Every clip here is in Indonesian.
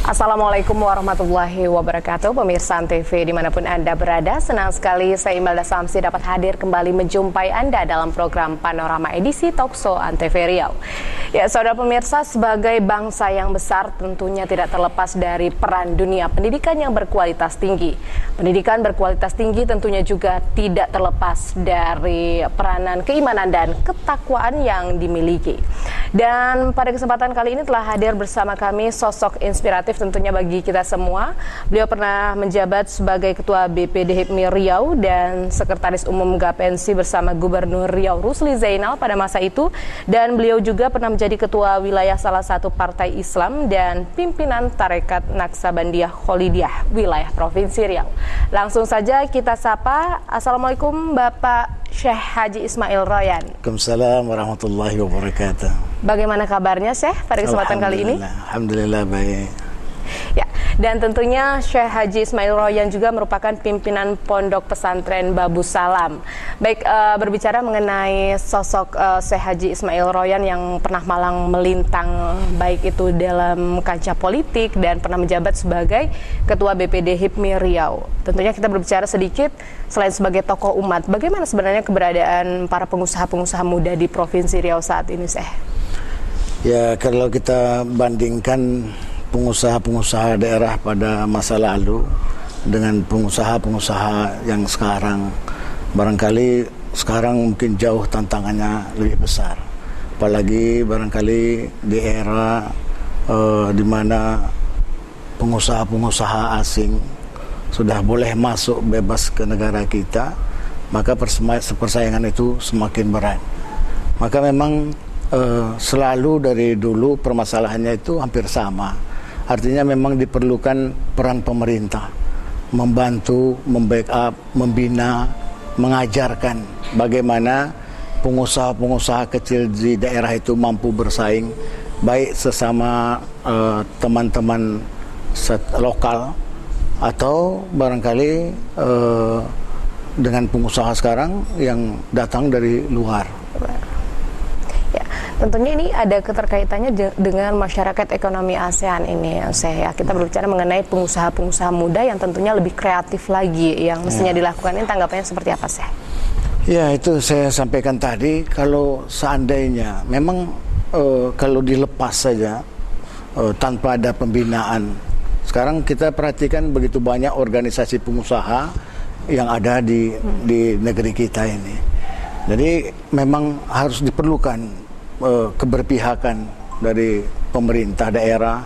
Assalamualaikum warahmatullahi wabarakatuh. Pemirsa TV dimanapun Anda berada, senang sekali saya Imelda Samsi dapat hadir kembali menjumpai Anda dalam program Panorama edisi Talkshow Antv Riau. Ya, saudara pemirsa, sebagai bangsa yang besar tentunya tidak terlepas dari peran dunia pendidikan yang berkualitas tinggi. Pendidikan berkualitas tinggi tentunya juga tidak terlepas dari peranan keimanan dan ketakwaan yang dimiliki. Dan pada kesempatan kali ini telah hadir bersama kami sosok inspiratif tentunya bagi kita semua. Beliau pernah menjabat sebagai Ketua BPD HIPMI Riau dan Sekretaris Umum Gapensy bersama Gubernur Riau Rusli Zainal pada masa itu. Dan beliau juga pernah menjadi Ketua Wilayah salah satu partai Islam dan pimpinan Tarekat Naksabandiyah Kholidiyah Wilayah Provinsi Riau. Langsung saja kita sapa. Assalamualaikum Bapak Syekh Haji Ismail Royan. Waalaikumsalam warahmatullahi wabarakatuh. Bagaimana kabarnya Syekh pada kesempatan kali ini? Alhamdulillah baik. Ya, dan tentunya Syekh Haji Ismail Royan juga merupakan pimpinan Pondok Pesantren Babu Salam. Baik, berbicara mengenai sosok Syekh Haji Ismail Royan yang pernah malang melintang baik itu dalam kancah politik dan pernah menjabat sebagai Ketua BPD HIPMI Riau. Tentunya kita berbicara sedikit selain sebagai tokoh umat, bagaimana sebenarnya keberadaan para pengusaha-pengusaha muda di Provinsi Riau saat ini, Syekh? Ya, kalau kita bandingkan pengusaha-pengusaha daerah pada masa lalu dengan pengusaha-pengusaha yang sekarang, barangkali sekarang mungkin jauh tantangannya lebih besar. Apalagi barangkali di era di mana pengusaha-pengusaha asing sudah boleh masuk bebas ke negara kita, maka persaingan itu semakin berat. Maka memang selalu dari dulu permasalahannya itu hampir sama. Artinya memang diperlukan peran pemerintah membantu, membackup, membina, mengajarkan bagaimana pengusaha-pengusaha kecil di daerah itu mampu bersaing baik sesama teman-teman lokal atau barangkali dengan pengusaha sekarang yang datang dari luar. Tentunya ini ada keterkaitannya dengan masyarakat ekonomi ASEAN ini. Kita berbicara mengenai pengusaha-pengusaha muda yang tentunya lebih kreatif lagi yang mestinya dilakukan. Ini tanggapannya seperti apa, Syekh? Ya, itu saya sampaikan tadi. Kalau seandainya memang kalau dilepas saja tanpa ada pembinaan. Sekarang kita perhatikan begitu banyak organisasi pengusaha yang ada di negeri kita ini. Jadi memang harus diperlukan keberpihakan dari pemerintah daerah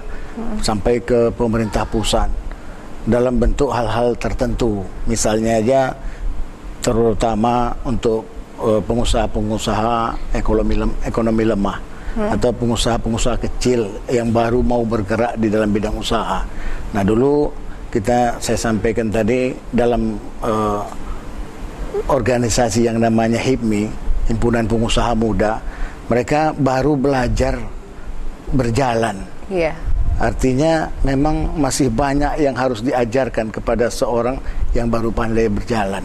sampai ke pemerintah pusat dalam bentuk hal-hal tertentu. Misalnya aja terutama untuk pengusaha-pengusaha ekonomi lemah atau pengusaha-pengusaha kecil yang baru mau bergerak di dalam bidang usaha. Nah, dulu saya sampaikan tadi dalam organisasi yang namanya HIPMI, Himpunan Pengusaha Muda, mereka baru belajar berjalan. Yeah. Artinya memang masih banyak yang harus diajarkan kepada seorang yang baru pandai berjalan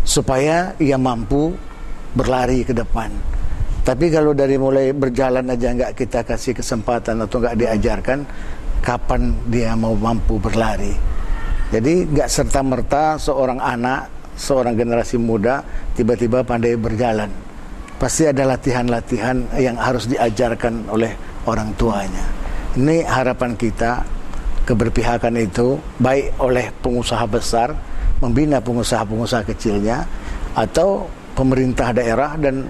supaya ia mampu berlari ke depan. Tapi kalau dari mulai berjalan aja nggak kita kasih kesempatan atau nggak diajarkan, kapan dia mau mampu berlari? Jadi nggak serta-merta seorang anak, seorang generasi muda tiba-tiba pandai berjalan. Pasti ada latihan-latihan yang harus diajarkan oleh orang tuanya. Ini harapan kita, keberpihakan itu baik oleh pengusaha besar membina pengusaha-pengusaha kecilnya atau pemerintah daerah dan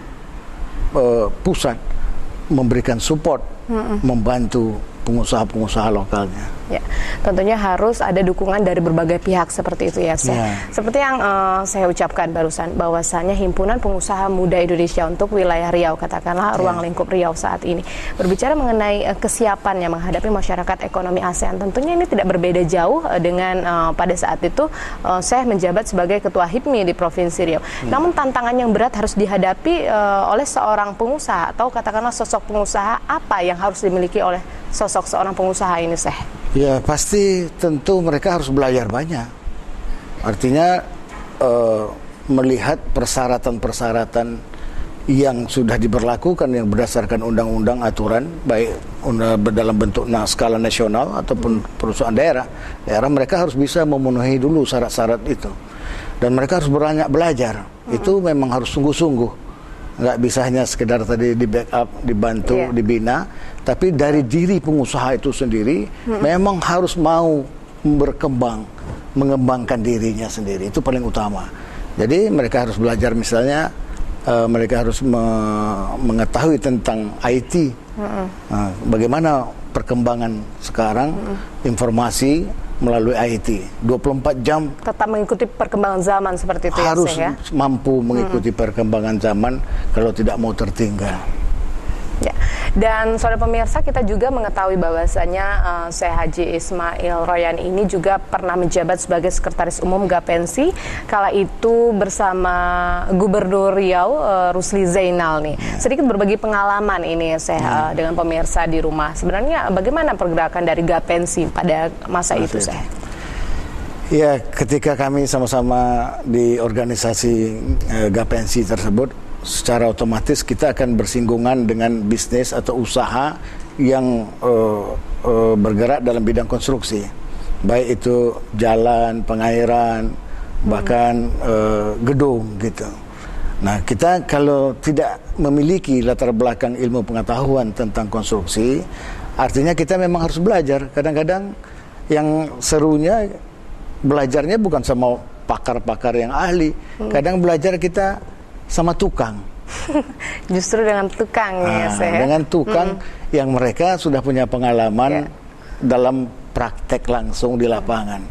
pusat memberikan support, membantu pengusaha-pengusaha lokalnya. Ya, tentunya harus ada dukungan dari berbagai pihak seperti itu ya, Syekh. Ya. Seperti yang saya ucapkan barusan, bahwasannya Himpunan Pengusaha Muda Indonesia untuk wilayah Riau, katakanlah ruang lingkup Riau saat ini, berbicara mengenai kesiapannya menghadapi masyarakat ekonomi ASEAN. Tentunya ini tidak berbeda jauh dengan pada saat itu saya menjabat sebagai Ketua HIPMI di Provinsi Riau. Namun tantangan yang berat harus dihadapi oleh seorang pengusaha atau katakanlah sosok pengusaha. Apa yang harus dimiliki oleh sosok seorang pengusaha ini, Syekh? Ya, pasti tentu mereka harus belajar banyak. Artinya melihat persyaratan-persyaratan yang sudah diberlakukan yang berdasarkan undang-undang aturan baik dalam bentuk skala nasional ataupun perusahaan daerah mereka harus bisa memenuhi dulu syarat-syarat itu dan mereka harus banyak belajar. Itu memang harus sungguh-sungguh, nggak bisa hanya sekedar tadi di backup, dibantu, dibina, tapi dari diri pengusaha itu sendiri memang harus mau berkembang, mengembangkan dirinya sendiri, itu paling utama. Jadi mereka harus belajar misalnya mereka harus mengetahui tentang IT. Bagaimana perkembangan sekarang informasi melalui IT 24 jam. Tetap mengikuti perkembangan zaman seperti itu harus ya, mampu mengikuti perkembangan zaman kalau tidak mau tertinggal. Ya. Dan saudara pemirsa, kita juga mengetahui bahwasanya Syekh Haji Ismail Royan ini juga pernah menjabat sebagai Sekretaris Umum Gapensi kala itu bersama Gubernur Riau Rusli Zainal nih. Sedikit berbagi pengalaman ini Syekh dengan pemirsa di rumah. Sebenarnya bagaimana pergerakan dari Gapensi pada masa itu Syekh? Ya, ketika kami sama-sama di organisasi Gapensi tersebut, secara otomatis kita akan bersinggungan dengan bisnis atau usaha yang bergerak dalam bidang konstruksi, baik itu jalan, pengairan, bahkan gedung gitu. Nah, kita kalau tidak memiliki latar belakang ilmu pengetahuan tentang konstruksi, artinya kita memang harus belajar. Kadang-kadang yang serunya belajarnya bukan sama pakar-pakar yang ahli, kadang belajar kita sama tukang. Justru dengan tukang ya, dengan tukang yang mereka sudah punya pengalaman dalam praktek langsung di lapangan.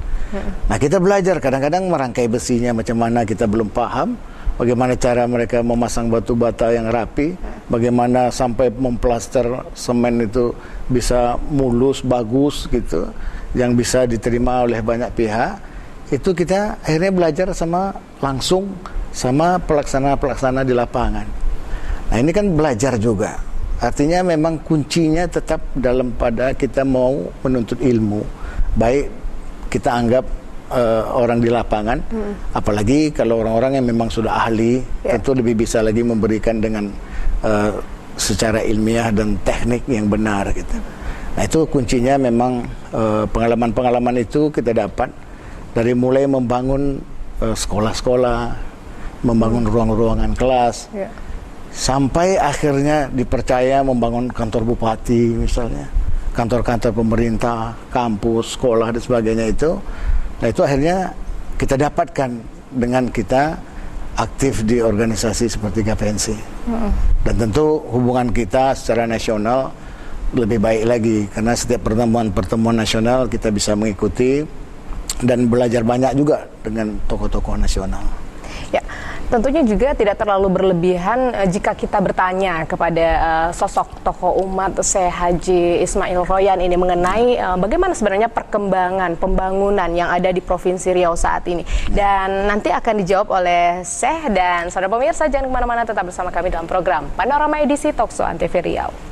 Nah, kita belajar kadang-kadang merangkai besinya macam mana kita belum paham, bagaimana cara mereka memasang batu bata yang rapi, bagaimana sampai memplaster semen itu bisa mulus, bagus gitu, yang bisa diterima oleh banyak pihak. Itu kita akhirnya belajar langsung sama pelaksana-pelaksana di lapangan. Nah, ini kan belajar juga. Artinya memang kuncinya tetap dalam pada kita mau menuntut ilmu. Baik kita anggap orang di lapangan, apalagi kalau orang-orang yang memang sudah ahli, tentu lebih bisa lagi memberikan dengan secara ilmiah dan teknik yang benar gitu. Nah, itu kuncinya memang pengalaman-pengalaman itu kita dapat dari mulai membangun sekolah-sekolah, membangun ruang-ruangan kelas, sampai akhirnya dipercaya membangun kantor bupati misalnya, kantor-kantor pemerintah, kampus, sekolah dan sebagainya itu. Nah, itu akhirnya kita dapatkan dengan kita aktif di organisasi seperti Gapensi. Dan tentu hubungan kita secara nasional lebih baik lagi, karena setiap pertemuan-pertemuan nasional kita bisa mengikuti dan belajar banyak juga dengan tokoh-tokoh nasional. Ya, tentunya juga tidak terlalu berlebihan jika kita bertanya kepada sosok tokoh umat Syekh Haji Ismail Royan ini mengenai bagaimana sebenarnya perkembangan pembangunan yang ada di Provinsi Riau saat ini. Dan nanti akan dijawab oleh Syekh. Dan saudara pemirsa, jangan kemana-mana, tetap bersama kami dalam program Panorama edisi Talkshow Antv Riau.